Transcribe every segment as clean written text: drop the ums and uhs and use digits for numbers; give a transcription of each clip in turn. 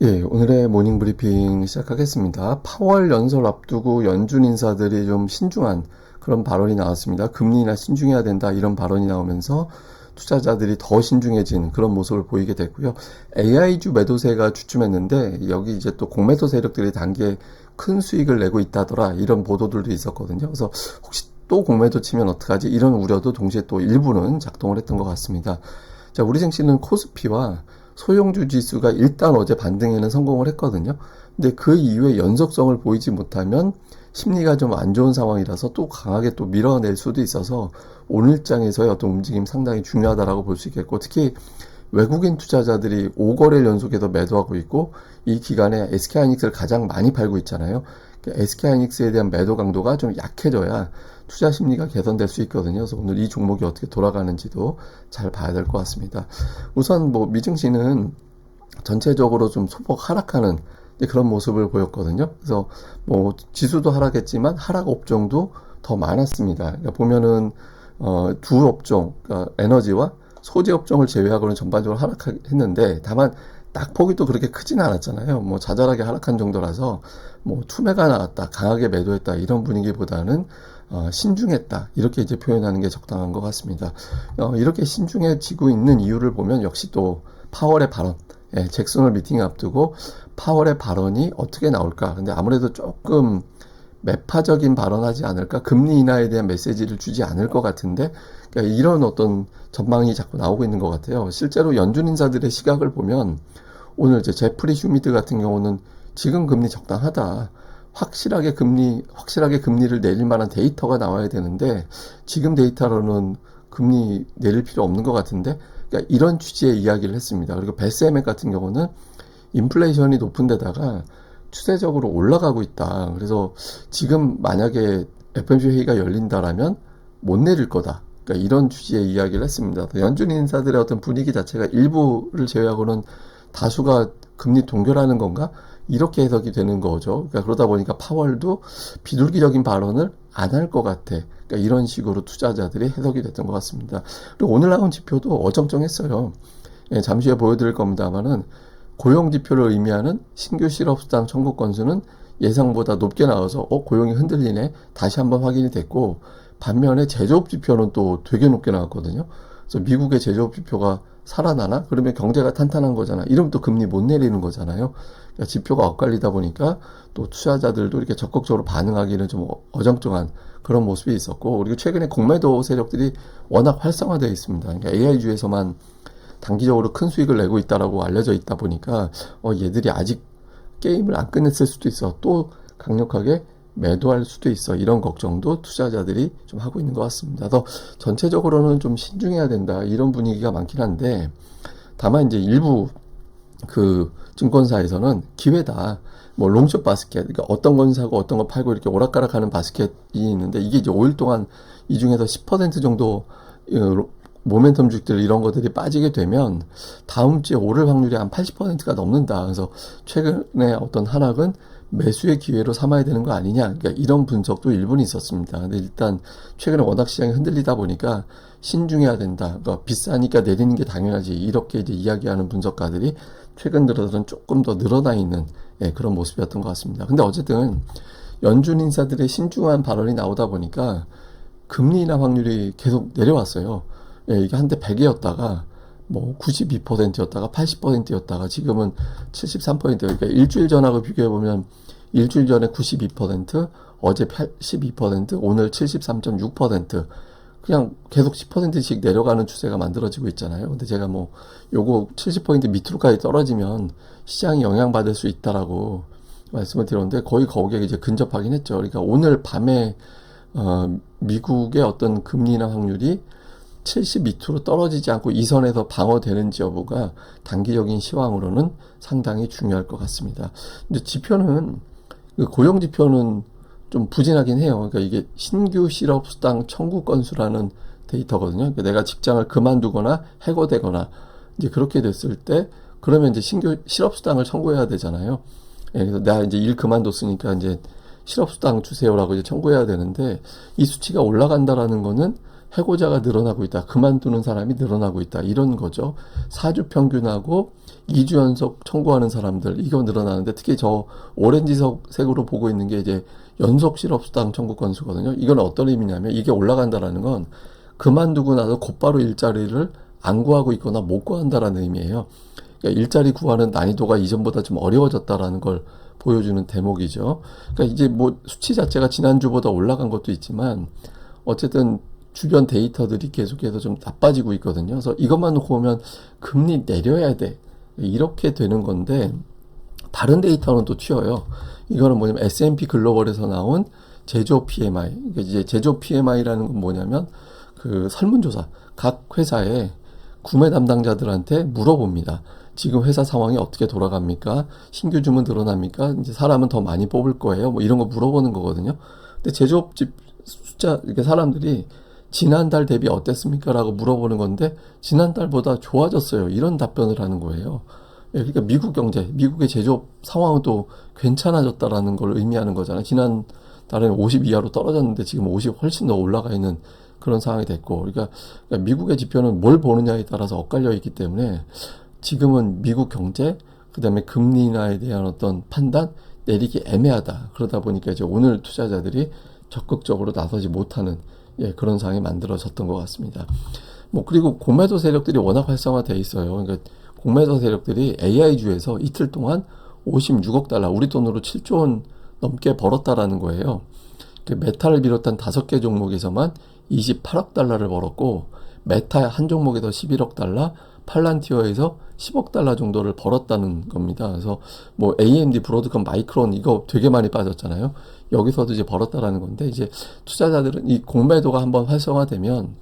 예, 오늘의 모닝 브리핑 시작하겠습니다. 파월 연설 앞두고 연준 인사들이 좀 신중한 그런 발언이 나왔습니다. 금리나 신중해야 된다 이런 발언이 나오면서 투자자들이 더 신중해진 그런 모습을 보이게 됐고요. AI주 매도세가 주춤했는데 여기 이제 또 공매도 세력들이 단기에 큰 수익을 내고 있다더라 이런 보도들도 있었거든요. 그래서 혹시 또 공매도 치면 어떡하지? 이런 우려도 동시에 또 일부는 작동을 했던 것 같습니다. 자, 우리 증시는 코스피와 소형주 지수가 일단 어제 반등에는 성공을 했거든요. 근데 그 이후에 연속성을 보이지 못하면 심리가 좀 안 좋은 상황이라서 또 강하게 또 밀어낼 수도 있어서 오늘장에서의 어떤 움직임 상당히 중요하다라고 볼 수 있겠고, 특히 외국인 투자자들이 5거래일 연속해서 매도하고 있고 이 기간에 SK하이닉스를 가장 많이 팔고 있잖아요. SK하이닉스에 대한 매도 강도가 좀 약해져야 투자 심리가 개선될 수 있거든요. 그래서 오늘 이 종목이 어떻게 돌아가는지도 잘 봐야 될 것 같습니다. 우선 뭐 미증시는 전체적으로 좀 소폭 하락하는 그런 모습을 보였거든요. 그래서 뭐 지수도 하락했지만 하락 업종도 더 많았습니다. 그러니까 보면은 두 업종, 그러니까 에너지와 소재 업종을 제외하고는 전반적으로 하락했는데, 다만 낙폭이 또 그렇게 크진 않았잖아요. 뭐 자잘하게 하락한 정도라서 뭐 투매가 나왔다, 강하게 매도했다 이런 분위기보다는 신중했다 이렇게 이제 표현하는 게 적당한 것 같습니다. 이렇게 신중해지고 있는 이유를 보면 역시 또 파월의 발언, 잭슨홀 미팅 앞두고 파월의 발언이 어떻게 나올까. 근데 아무래도 조금 매파적인 발언하지 않을까, 금리 인하에 대한 메시지를 주지 않을 것 같은데, 그러니까 이런 어떤 전망이 자꾸 나오고 있는 것 같아요. 실제로 연준 인사들의 시각을 보면 오늘 이제 제프리 슈미드 같은 경우는 지금 금리 적당하다, 확실하게 금리를 내릴 만한 데이터가 나와야 되는데 지금 데이터로는 금리 내릴 필요 없는 것 같은데, 그러니까 이런 취지의 이야기를 했습니다. 그리고 베스에멧 같은 경우는 인플레이션이 높은 데다가 추세적으로 올라가고 있다. 그래서 지금 만약에 FOMC 회의가 열린다라면 못 내릴 거다. 그러니까 이런 취지의 이야기를 했습니다. 연준 인사들의 어떤 분위기 자체가 일부를 제외하고는 다수가 금리 동결하는 건가? 이렇게 해석이 되는 거죠. 그러니까 그러다 보니까 파월도 비둘기적인 발언을 안 할 것 같아. 그러니까 이런 식으로 투자자들이 해석이 됐던 것 같습니다. 그리고 오늘 나온 지표도 어정쩡했어요. 예, 잠시 후에 보여드릴 겁니다만은 고용 지표를 의미하는 신규 실업수당 청구 건수는 예상보다 높게 나와서 고용이 흔들리네, 다시 한번 확인이 됐고, 반면에 제조업 지표는 또 되게 높게 나왔거든요. 그래서 미국의 제조업 지표가 살아나나? 그러면 경제가 탄탄한 거잖아. 이러면 또 금리 못 내리는 거잖아요. 그러니까 지표가 엇갈리다 보니까 또 투자자들도 이렇게 적극적으로 반응하기는 좀 어정쩡한 그런 모습이 있었고, 그리고 최근에 공매도 세력들이 워낙 활성화되어 있습니다. 그러니까 AI주에서만 단기적으로 큰 수익을 내고 있다라고 알려져 있다 보니까 얘들이 아직 게임을 안 끝냈을 수도 있어, 또 강력하게 매도할 수도 있어, 이런 걱정도 투자자들이 좀 하고 있는 것 같습니다. 그래서 전체적으로는 좀 신중해야 된다 이런 분위기가 많긴 한데, 다만 이제 일부 그 증권사에서는 기회다, 뭐 롱숏 바스켓, 그러니까 어떤 건 사고 어떤 거 팔고 이렇게 오락가락하는 바스켓이 있는데, 이게 이제 5일 동안 이 중에서 10% 정도 모멘텀 주식들 이런 것들이 빠지게 되면 다음 주에 오를 확률이 한 80%가 넘는다. 그래서 최근에 어떤 하락은 매수의 기회로 삼아야 되는 거 아니냐, 그러니까 이런 분석도 일부는 있었습니다. 근데 일단 최근에 워낙 시장이 흔들리다 보니까 신중해야 된다, 그러니까 비싸니까 내리는 게 당연하지, 이렇게 이제 이야기하는 분석가들이 최근 들어서는 조금 더 늘어나 있는 그런 모습이었던 것 같습니다. 근데 어쨌든 연준 인사들의 신중한 발언이 나오다 보니까 금리 인하 확률이 계속 내려왔어요. 이게 한때 100이었다가 뭐 92%였다가 80%였다가 지금은 73%. 그러니까 일주일 전하고 비교해보면 일주일 전에 92%, 어제 82%, 오늘 73.6%, 그냥 계속 10%씩 내려가는 추세가 만들어지고 있잖아요. 근데 제가 뭐 요거 70% 밑으로까지 떨어지면 시장이 영향받을 수 있다라고 말씀을 드렸는데 거의 거기에 이제 근접하긴 했죠. 그러니까 오늘 밤에 미국의 어떤 금리 인하 확률이 70 밑으로 떨어지지 않고 이 선에서 방어되는지 여부가 단기적인 시황으로는 상당히 중요할 것 같습니다. 근데 지표는, 고용 지표는 좀 부진하긴 해요. 그러니까 이게 신규 실업수당 청구 건수라는 데이터거든요. 그러니까 내가 직장을 그만두거나 해고되거나 이제 그렇게 됐을 때, 그러면 이제 신규 실업수당을 청구해야 되잖아요. 그래서 내가 이제 일 그만뒀으니까 이제 실업수당 주세요라고 이제 청구해야 되는데, 이 수치가 올라간다라는 거는 해고자가 늘어나고 있다. 그만두는 사람이 늘어나고 있다. 이런 거죠. 4주 평균하고 2주 연속 청구하는 사람들, 이거 늘어나는데, 특히 저 오렌지색으로 보고 있는 게 이제 연속 실업수당 청구 건수거든요. 이건 어떤 의미냐면, 이게 올라간다라는 건 그만두고 나서 곧바로 일자리를 안 구하고 있거나 못 구한다라는 의미예요. 그러니까 일자리 구하는 난이도가 이전보다 좀 어려워졌다라는 걸 보여주는 대목이죠. 그러니까 이제 뭐 수치 자체가 지난주보다 올라간 것도 있지만, 어쨌든 주변 데이터들이 계속해서 좀 나빠지고 있거든요. 그래서 이것만 놓고 보면 금리 내려야 돼, 이렇게 되는 건데, 다른 데이터는 또 튀어요. 이거는 뭐냐면 S&P 글로벌에서 나온 제조업 PMI. 그러니까 이제 제조업 PMI라는 건 뭐냐면 그 설문조사, 각 회사의 구매 담당자들한테 물어봅니다. 지금 회사 상황이 어떻게 돌아갑니까? 신규 주문 늘어납니까? 이제 사람은 더 많이 뽑을 거예요. 뭐 이런 거 물어보는 거거든요. 근데 제조업집 숫자, 이렇게 사람들이 지난달 대비 어땠습니까? 라고 물어보는 건데, 지난달보다 좋아졌어요. 이런 답변을 하는 거예요. 그러니까 미국 경제, 미국의 제조업 상황은 또 괜찮아졌다라는 걸 의미하는 거잖아요. 지난달에는 50 이하로 떨어졌는데 지금 50 훨씬 더 올라가 있는 그런 상황이 됐고, 그러니까 미국의 지표는 뭘 보느냐에 따라서 엇갈려 있기 때문에 지금은 미국 경제, 그 다음에 금리 인하에 대한 어떤 판단 내리기 애매하다. 그러다 보니까 이제 오늘 투자자들이 적극적으로 나서지 못하는, 그런 상황이 만들어졌던 것 같습니다. 뭐 그리고 공매도 세력들이 워낙 활성화돼 있어요. 그러니까 공매도 세력들이 AI주에서 이틀 동안 56억 달러, 우리 돈으로 7조 원 넘게 벌었다라는 거예요. 그 메타를 비롯한 5개 종목에서만 28억 달러를 벌었고, 메타 한 종목에서 11억 달러, 팔란티어에서 10억 달러 정도를 벌었다는 겁니다. 그래서 뭐 AMD, 브로드컴, 마이크론 이거 되게 많이 빠졌잖아요. 여기서도 이제 벌었다라는 건데, 이제 투자자들은 이 공매도가 한번 활성화되면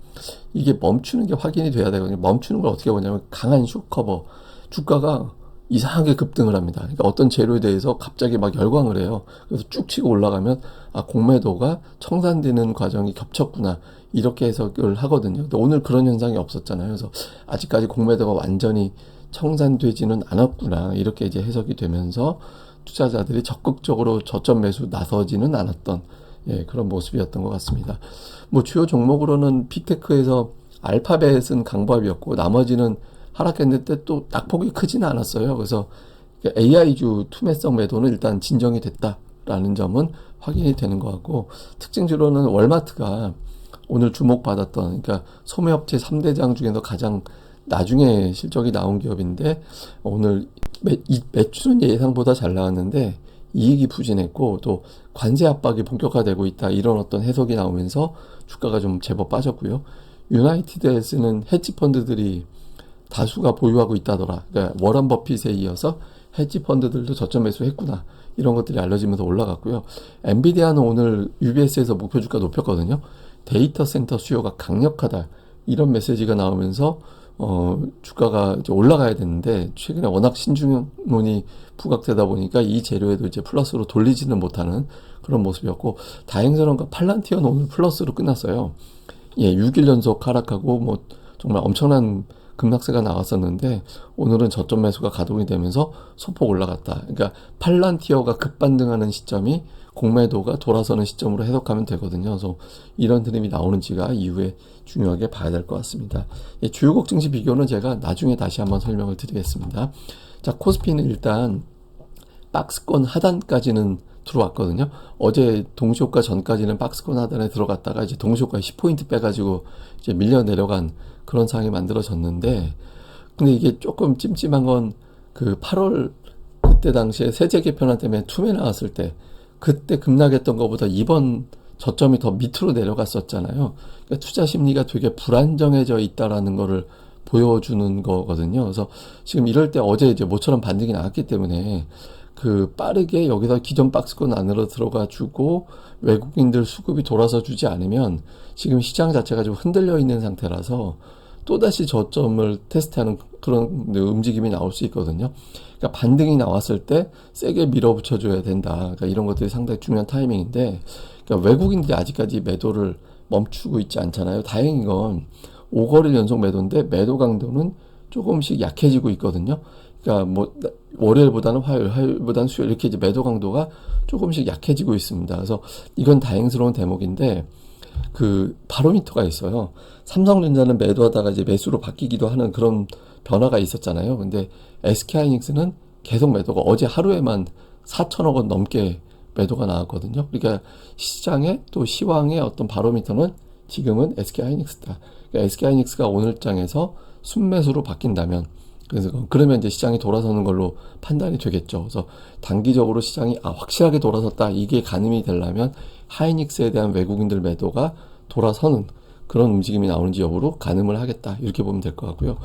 이게 멈추는 게 확인이 돼야 되거든요. 멈추는 걸 어떻게 보냐면 강한 숏커버, 주가가 이상하게 급등을 합니다. 그러니까 어떤 재료에 대해서 갑자기 막 열광을 해요. 그래서 쭉 치고 올라가면 공매도가 청산되는 과정이 겹쳤구나, 이렇게 해석을 하거든요. 근데 오늘 그런 현상이 없었잖아요. 그래서 아직까지 공매도가 완전히 청산되지는 않았구나, 이렇게 이제 해석이 되면서 투자자들이 적극적으로 저점 매수 나서지는 않았던, 그런 모습이었던 것 같습니다. 뭐 주요 종목으로는 빅테크에서 알파벳은 강보합이었고 나머지는 하락했는데 또 낙폭이 크지는 않았어요. 그래서 AI주 투매성 매도는 일단 진정이 됐다라는 점은 확인이 되는 것 같고, 특징주로는 월마트가 오늘 주목받았던, 그러니까 소매업체 3대장 중에서 가장 나중에 실적이 나온 기업인데, 오늘 매출은 예상보다 잘 나왔는데 이익이 부진했고, 또 관세 압박이 본격화되고 있다, 이런 어떤 해석이 나오면서 주가가 좀 제법 빠졌고요. 유나이티드에서는 헤지펀드들이 다수가 보유하고 있다더라. 그러니까 워런 버핏에 이어서 헤지펀드들도 저점 매수했구나, 이런 것들이 알려지면서 올라갔고요. 엔비디아는 오늘 UBS에서 목표 주가 높였거든요. 데이터 센터 수요가 강력하다, 이런 메시지가 나오면서 주가가 이제 올라가야 되는데, 최근에 워낙 신중론이 부각되다 보니까 이 재료에도 이제 플러스로 돌리지는 못하는 그런 모습이었고, 다행스러운 건 팔란티어는 오늘 플러스로 끝났어요. 6일 연속 하락하고 뭐 정말 엄청난 급락세가 나왔었는데, 오늘은 저점 매수가 가동이 되면서 소폭 올라갔다. 그러니까 팔란티어가 급반등하는 시점이 공매도가 돌아서는 시점으로 해석하면 되거든요. 그래서 이런 흐름이 나오는지가 이후에 중요하게 봐야 될 것 같습니다. 주요국 증시 비교는 제가 나중에 다시 한번 설명을 드리겠습니다. 자, 코스피는 일단 박스권 하단까지는 들어왔거든요. 어제 동시효과 전까지는 박스권 하단에 들어갔다가 이제 동시효과 10포인트 빼가지고 이제 밀려 내려간 그런 상황이 만들어졌는데, 근데 이게 조금 찜찜한 건 그 8월 그때 당시에 세제 개편안 때문에 투매 나왔을 때 그때 급락했던 것보다 이번 저점이 더 밑으로 내려갔었잖아요. 그러니까 투자 심리가 되게 불안정해져 있다라는 거를 보여주는 거거든요. 그래서 지금 이럴 때 어제 이제 모처럼 반등이 나왔기 때문에 그 빠르게 여기서 기존 박스권 안으로 들어가 주고 외국인들 수급이 돌아서 주지 않으면 지금 시장 자체가 좀 흔들려 있는 상태라서 또다시 저점을 테스트하는 그런 움직임이 나올 수 있거든요. 그러니까 반등이 나왔을 때 세게 밀어붙여 줘야 된다. 그러니까 이런 것들이 상당히 중요한 타이밍인데, 그러니까 외국인들이 아직까지 매도를 멈추고 있지 않잖아요. 다행인 건 5거래일 연속 매도인데 매도 강도는 조금씩 약해지고 있거든요. 그러니까 뭐 월요일보다는 화요일, 화요일보다는 수요일, 이렇게 이제 매도 강도가 조금씩 약해지고 있습니다. 그래서 이건 다행스러운 대목인데, 그 바로미터가 있어요. 삼성전자는 매도하다가 이제 매수로 바뀌기도 하는 그런 변화가 있었잖아요. 근데 SK하이닉스는 계속 매도가 어제 하루에만 4천억 원 넘게 매도가 나왔거든요. 그러니까 시장의 또 시황의 어떤 바로미터는 지금은 SK하이닉스다. 그러니까 SK하이닉스가 오늘장에서 순매수로 바뀐다면 그래서 그러면 이제 시장이 돌아서는 걸로 판단이 되겠죠. 그래서 단기적으로 시장이 확실하게 돌아섰다 이게 가늠이 되려면 하이닉스에 대한 외국인들 매도가 돌아서는 그런 움직임이 나오는지 여부로 가늠을 하겠다 이렇게 보면 될 것 같고요.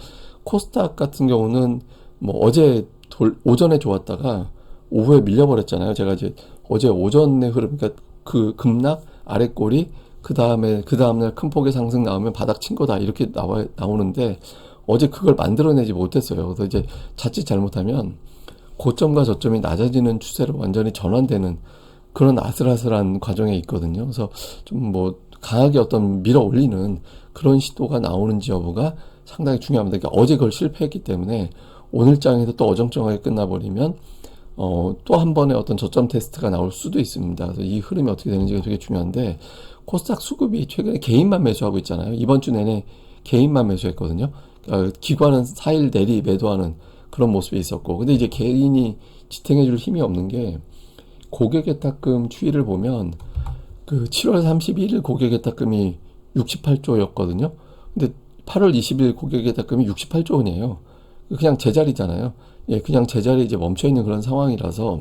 코스닥 같은 경우는 뭐 어제 오전에 좋았다가 오후에 밀려버렸잖아요. 제가 이제 어제 오전의 흐름, 그러니까 그 급락 아랫골이 그 다음날 큰 폭의 상승 나오면 바닥 친 거다 이렇게 나오는데 어제 그걸 만들어내지 못했어요. 그래서 이제 자칫 잘못하면 고점과 저점이 낮아지는 추세로 완전히 전환되는 그런 아슬아슬한 과정에 있거든요. 그래서 좀 뭐 강하게 어떤 밀어 올리는 그런 시도가 나오는지 여부가 상당히 중요합니다. 그러니까 어제 그걸 실패했기 때문에 오늘 장에서 또 어정쩡하게 끝나버리면 또 한 번의 어떤 저점 테스트가 나올 수도 있습니다. 그래서 이 흐름이 어떻게 되는지가 되게 중요한데 코스닥 수급이 최근에 개인만 매수하고 있잖아요. 이번 주 내내 개인만 매수했거든요. 기관은 4일 내리 매도하는 그런 모습이 있었고 근데 이제 개인이 지탱해줄 힘이 없는 게 고객예탁금 추이를 보면 그 7월 31일 고객예탁금이 68조였거든요. 근데 8월 20일 고객예탁금이 68조 원이에요. 그냥 제자리잖아요. 예, 그냥 제자리에 이제 멈춰있는 그런 상황이라서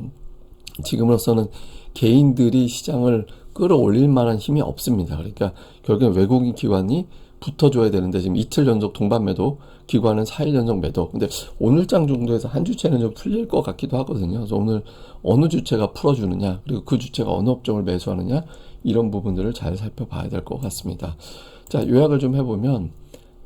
지금으로서는 개인들이 시장을 끌어올릴 만한 힘이 없습니다. 그러니까 결국엔 외국인 기관이 붙어줘야 되는데 지금 이틀 연속 동반 매도, 기관은 4일 연속 매도. 근데 오늘장 정도에서 한 주체는 좀 풀릴 것 같기도 하거든요. 그래서 오늘 어느 주체가 풀어주느냐, 그리고 그 주체가 어느 업종을 매수하느냐, 이런 부분들을 잘 살펴봐야 될 것 같습니다. 자, 요약을 좀 해보면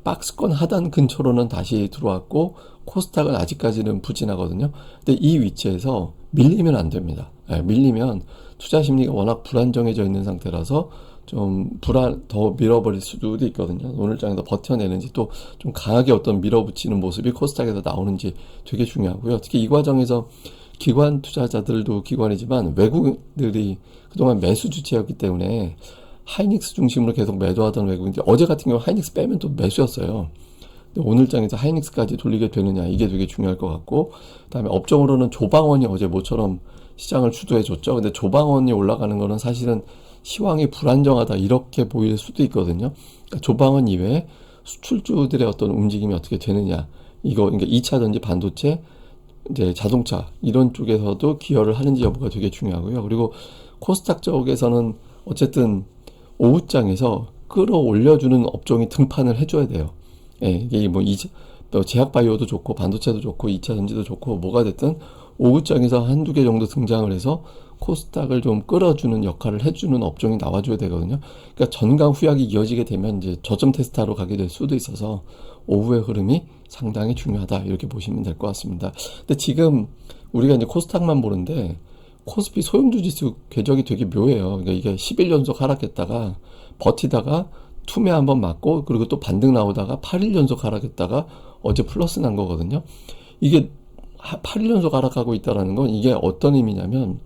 박스권 하단 근처로는 다시 들어왔고 코스닥은 아직까지는 부진하거든요. 근데 이 위치에서 밀리면 안 됩니다. 네, 밀리면 투자 심리가 워낙 불안정해져 있는 상태라서 좀 더 밀어버릴 수도 있거든요. 오늘 장에서 버텨내는지 또 좀 강하게 어떤 밀어붙이는 모습이 코스닥에서 나오는지 되게 중요하고요. 특히 이 과정에서 기관 투자자들도 기관이지만 외국인들이 그동안 매수 주체였기 때문에 하이닉스 중심으로 계속 매도하던 외국인들 어제 같은 경우 하이닉스 빼면 또 매수였어요. 근데 오늘 장에서 하이닉스까지 돌리게 되느냐 이게 되게 중요할 것 같고 그다음에 업종으로는 조방원이 어제 모처럼 시장을 주도해 줬죠. 근데 조방원이 올라가는 거는 사실은 시황이 불안정하다 이렇게 보일 수도 있거든요. 그러니까 조방원 이외에 수출주들의 어떤 움직임이 어떻게 되느냐 이거 그러니까 2차전지 반도체 이제 자동차 이런 쪽에서도 기여를 하는지 여부가 되게 중요하고요. 그리고 코스닥 쪽에서는 어쨌든 오후장에서 끌어올려주는 업종이 등판을 해줘야 돼요. 예, 이게 뭐 제약바이오도 좋고 반도체도 좋고 2차전지도 좋고 뭐가 됐든 오후장에서 한두 개 정도 등장을 해서 코스닥을 좀 끌어주는 역할을 해주는 업종이 나와줘야 되거든요. 그러니까 전강 후약이 이어지게 되면 이제 저점 테스트하러 가게 될 수도 있어서 오후의 흐름이 상당히 중요하다 이렇게 보시면 될 것 같습니다. 근데 지금 우리가 이제 코스닥만 보는데 코스피 소형주 지수 궤적이 되게 묘해요. 그러니까 이게 10일 연속 하락했다가 버티다가 투매 한번 맞고 그리고 또 반등 나오다가 8일 연속 하락했다가 어제 플러스 난 거거든요. 이게 8일 연속 하락하고 있다라는 건 이게 어떤 의미냐면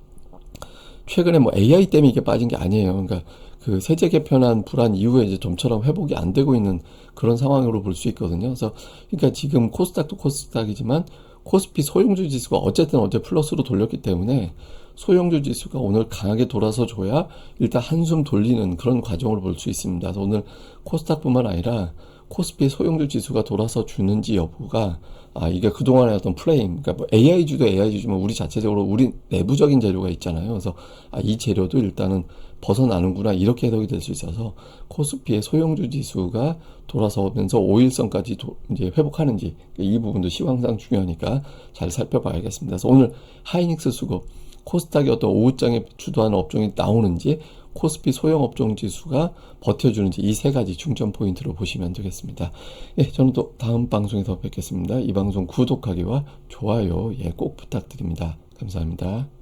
최근에 뭐 AI 때문에 이게 빠진 게 아니에요. 그러니까 그 세제 개편한 불안 이후에 이제 좀처럼 회복이 안 되고 있는 그런 상황으로 볼 수 있거든요. 그래서 그러니까 지금 코스닥도 코스닥이지만 코스피 소형주 지수가 어쨌든 어제 플러스로 돌렸기 때문에 소형주 지수가 오늘 강하게 돌아서 줘야 일단 한숨 돌리는 그런 과정으로 볼 수 있습니다. 그래서 오늘 코스닥뿐만 아니라 코스피 소형주 지수가 돌아서 주는지 여부가 이게 그동안의 어떤 프레임, 그러니까 뭐 AI주도 AI주지만 우리 자체적으로 우리 내부적인 재료가 있잖아요. 그래서 이 재료도 일단은 벗어나는구나 이렇게 해석이 될 수 있어서 코스피의 소형주 지수가 돌아서면서 5일선까지 이제 회복하는지 이 부분도 시황상 중요하니까 잘 살펴봐야겠습니다. 그래서 오늘 하이닉스 수급 코스닥이 어떤 오후장에 주도하는 업종이 나오는지 코스피 소형 업종 지수가 버텨주는지 이 세 가지 중점 포인트로 보시면 되겠습니다. 예, 저는 또 다음 방송에서 뵙겠습니다. 이 방송 구독하기와 좋아요 꼭 부탁드립니다. 감사합니다.